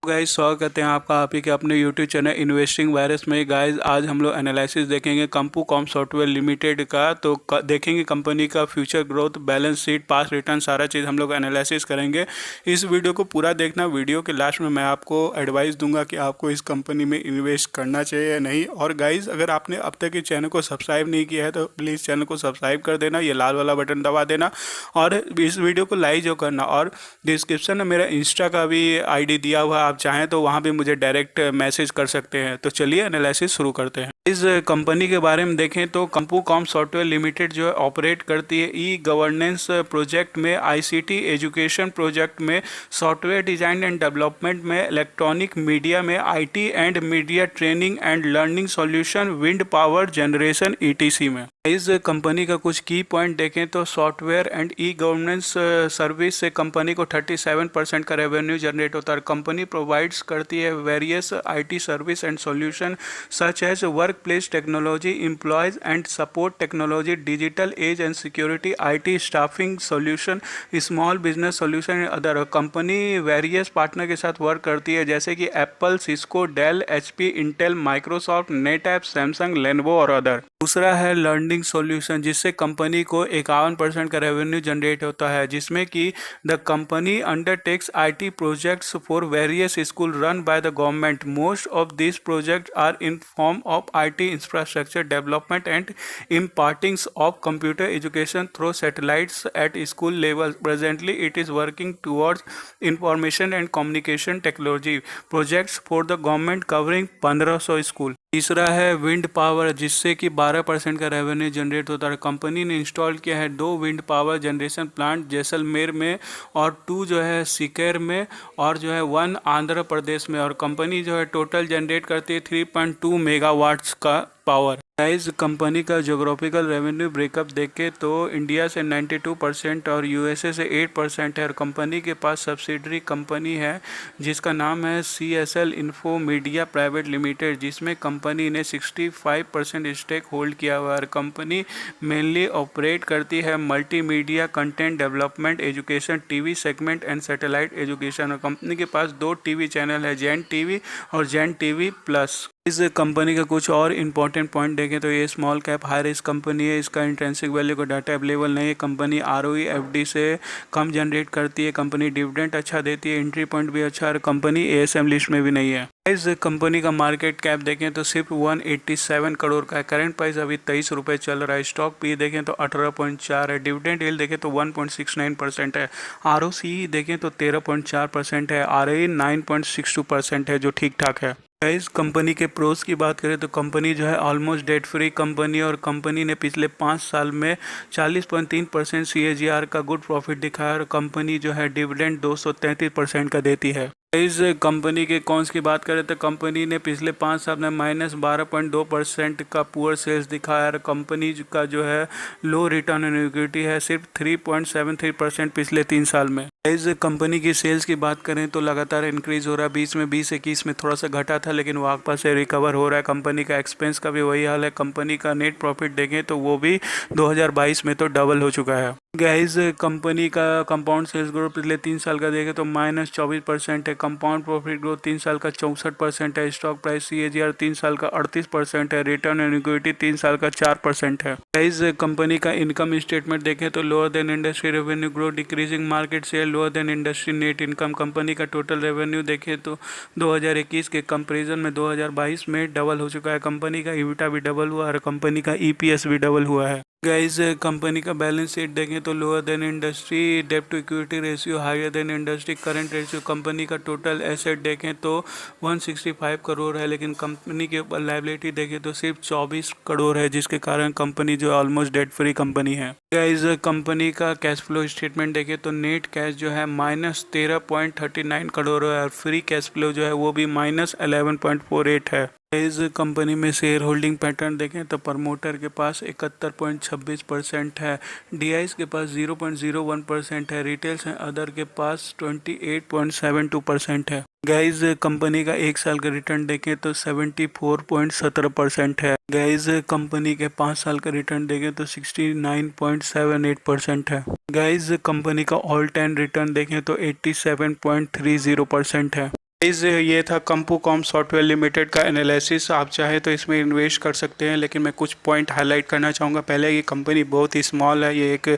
Guys स्वागत करते हैं आपका आप ही के अपने यूट्यूब चैनल इन्वेस्टिंग वायरस में। गाइस आज हम लोग एनालिसिस देखेंगे कंपू कॉम सॉफ्टवेयर लिमिटेड का। तो देखेंगे कंपनी का फ्यूचर ग्रोथ, बैलेंस शीट, पास रिटर्न, सारा चीज़ हम लोग एनालिसिस करेंगे। इस वीडियो को पूरा देखना। वीडियो के लास्ट में मैं आपको एडवाइस दूंगा कि आपको इस कंपनी में इन्वेस्ट करना चाहिए या नहीं। और गाइज अगर आपने अब तक इस चैनल को सब्सक्राइब नहीं किया है तो प्लीज़ चैनल को सब्सक्राइब कर देना, ये लाल वाला बटन दबा देना और इस वीडियो को लाइक जो करना। और डिस्क्रिप्शन में मेरा इंस्टा का भी ID दिया हुआ है, आप चाहें तो वहाँ भी मुझे डायरेक्ट मैसेज कर सकते हैं। तो चलिए एनालिसिस शुरू करते हैं। इस कंपनी के बारे में देखें तो कंपू कॉम सॉफ्टवेयर लिमिटेड जो है ऑपरेट करती है ई गवर्नेंस प्रोजेक्ट में, ICT एजुकेशन प्रोजेक्ट में, सॉफ्टवेयर डिजाइन एंड डेवलपमेंट में, इलेक्ट्रॉनिक मीडिया में, IT and media training and learning solution, wind power generation ETC में। इस कंपनी का कुछ की पॉइंट देखें तो software and e governance service से कंपनी को 37% का रेवेन्यू जनरेट होता है। कंपनी प्रोवाइड्स करती है various IT service and solution such as work place technology, employees and support technology, digital age and security, IT staffing solution, small business solution and other. Company various partner के साथ work करती है जैसे कि Apple, Cisco, Dell, HP, Intel, Microsoft, NetApp, Samsung, Lenovo और other. दूसरा है learning solution, जिससे कंपनी को 51% का रेवेन्यू जनरेट होता है, जिसमें कि the company undertakes IT projects for various school run by the government. Most of this project are in form of IT infrastructure development and imparting of computer education through satellites at school level. Presently, it is working towards information and communication technology projects for the government covering 1500 school. तीसरा है wind power, जिससे कि 12% का revenue generate होता है। Company ने install किया है 2 wind power generation plant Jaisalmer में और 2 जो है सीकर में और जो है 1 आंध्र प्रदेश में। और कंपनी जो है टोटल जनरेट करती है 3.2 मेगावाट्स का पावर। गाइस कंपनी का जोग्राफिकल रेवेन्यू ब्रेकअप देखे तो इंडिया से 92% और USA से 8% है। और कंपनी के पास सब्सिडरी कंपनी है जिसका नाम है CSL info media private limited, जिसमें कंपनी ने 65% स्टेक होल्ड किया हुआ है। कंपनी मेनली ऑपरेट करती है multimedia content development, education, TV segment and satellite education. और कंपनी के पास 2 TV चैनल है, जेन TV और जेन TV प्लस। इस कंपनी का कुछ और इम्पोर्टेंट पॉइंट देखें तो ये small cap high risk company है। इसका इंट्रिंसिक वैल्यू का डाटा अवेलेबल नहीं है। कंपनी ROE FD से कम जनरेट करती है। कंपनी डिविडेंड अच्छा देती है, एंट्री पॉइंट भी अच्छा है। और कंपनी ASM लिस्ट में भी नहीं है। इस कंपनी का मार्केट कैप देखें तो सिर्फ 187 करोड़ का है। करंट प्राइस अभी 23 रुपये चल रहा है। स्टॉक पी देखें तो 18.4 है। डिविडेंड यील्ड देखें तो 1.69% है। ROCE देखें तो 13.4% है। ROE 9.62% है, जो ठीक ठाक है। इस कंपनी के प्रोस की बात करें तो कंपनी जो है ऑलमोस्ट डेट फ्री कंपनी, और कंपनी ने पिछले 5 साल में 40.3% CAGR का गुड प्रॉफिट दिखाया। और कंपनी जो है डिविडेंड 233% का देती है। इस कंपनी के कॉन्स की बात करें तो कंपनी ने पिछले 5 साल में -12.2% का पुअर सेल्स दिखाया। और कंपनी का जो है लो रिटर्न ऑन इक्विटी है, सिर्फ 3.73% पिछले 3 साल में। इस कंपनी की सेल्स की बात करें तो लगातार इंक्रीज हो रहा है। बीच में 2021 में थोड़ा सा घटा था, लेकिन वापस से रिकवर हो रहा है। कंपनी का एक्सपेंस का भी वही हाल है। कंपनी का नेट प्रॉफिट देखें तो वो भी 2022 में तो डबल हो चुका है। गाइस कंपनी का कंपाउंड सेल्स ग्रोथ पिछले 3 साल का देखें तो -24% है। कंपाउंड प्रॉफिट ग्रोथ 3 साल का 64% है। स्टॉक प्राइस CAGR 3 साल का 38% है। रिटर्न ऑन इक्विटी 3 साल का 4% है। गाइस कंपनी का इनकम स्टेटमेंट देखें तो lower than industry revenue growth, decreasing market share, lower than industry net income. Company का टोटल रेवेन्यू देखें तो 2021 के कंपेरिजन में 2022 में डबल हो चुका है। कंपनी का EBITDA भी डबल हुआ और कंपनी का EPS भी डबल हुआ है। गाइस कंपनी का बैलेंस शीट देखें तो लोअर देन इंडस्ट्री, डेब्ट to equity ratio higher than industry, current ratio. Company का टोटल एसेट देखें तो 165 करोड़ है, लेकिन कंपनी के ऊपर लायबिलिटी देखें तो सिर्फ 24 करोड़ है, जिसके कारण कंपनी जो ऑलमोस्ट डेट फ्री कंपनी है। गाइस कंपनी का कैश फ्लो स्टेटमेंट देखें तो नेट कैश जो है -13.39 करोड़ है और फ्री कैश फ्लो जो है वो भी -11.48 है। इस कंपनी में शेयर होल्डिंग पैटर्न देखें तो प्रमोटर के पास 71.26% है, DIs के पास 0.01% है, रिटेल्स एंड अदर के पास 28.72% है। गाइज कंपनी का 1 साल का रिटर्न देखें तो 74.17% है। गाइज कंपनी के 5 साल का रिटर्न देखें तो 69.78% है। गाइज कंपनी का ऑल टाइम रिटर्न देखें तो 87.30% है। ये था कंपूकॉम सॉफ्टवेयर लिमिटेड का एनालिसिस। आप चाहे तो इसमें इन्वेस्ट कर सकते हैं, लेकिन मैं कुछ पॉइंट हाईलाइट करना चाहूँगा। पहले ये कंपनी बहुत ही स्मॉल है, ये एक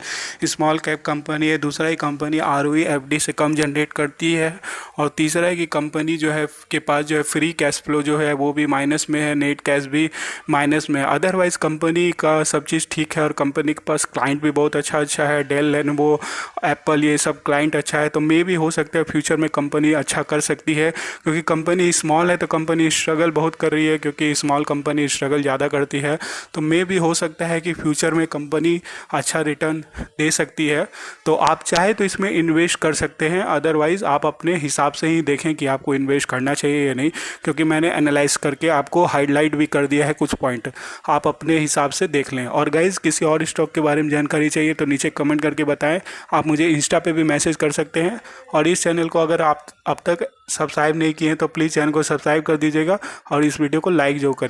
स्मॉल कैप कंपनी है। दूसरा ही कंपनी आरओई एफडी से कम जनरेट करती है। और तीसरा है कि कंपनी जो है के पास जो है फ्री कैश फ्लो जो है वो भी माइनस में है, नेट कैश भी माइनस में है। अदरवाइज़ कंपनी का सब चीज़ ठीक है और कंपनी के पास क्लाइंट भी बहुत अच्छा है, डेल लेनोवो एप्पल ये सब क्लाइंट अच्छा है। तो मे भी हो सकता है फ्यूचर में कंपनी अच्छा कर सकती है, क्योंकि कंपनी स्मॉल है तो कंपनी स्ट्रगल बहुत कर रही है, क्योंकि स्मॉल कंपनी स्ट्रगल ज़्यादा करती है। तो मे भी हो सकता है कि फ्यूचर में कंपनी अच्छा रिटर्न दे सकती है। तो आप चाहे तो इसमें इन्वेस्ट कर सकते हैं, अदरवाइज़ आप अपने हिसाब से ही देखें कि आपको इन्वेस्ट करना चाहिए या नहीं, क्योंकि मैंने एनालाइज करके आपको हाईलाइट भी कर दिया है कुछ पॉइंट, आप अपने हिसाब से देख लें। और गाइज़ किसी और स्टॉक के बारे में जानकारी चाहिए तो नीचे कमेंट करके बताएं। आप मुझे इंस्टा पे भी मैसेज कर सकते हैं। और इस चैनल को अगर आप अब तक सब्सक्राइब नहीं किए हैं तो प्लीज़ चैनल को सब्सक्राइब कर दीजिएगा और इस वीडियो को लाइक जो करिए।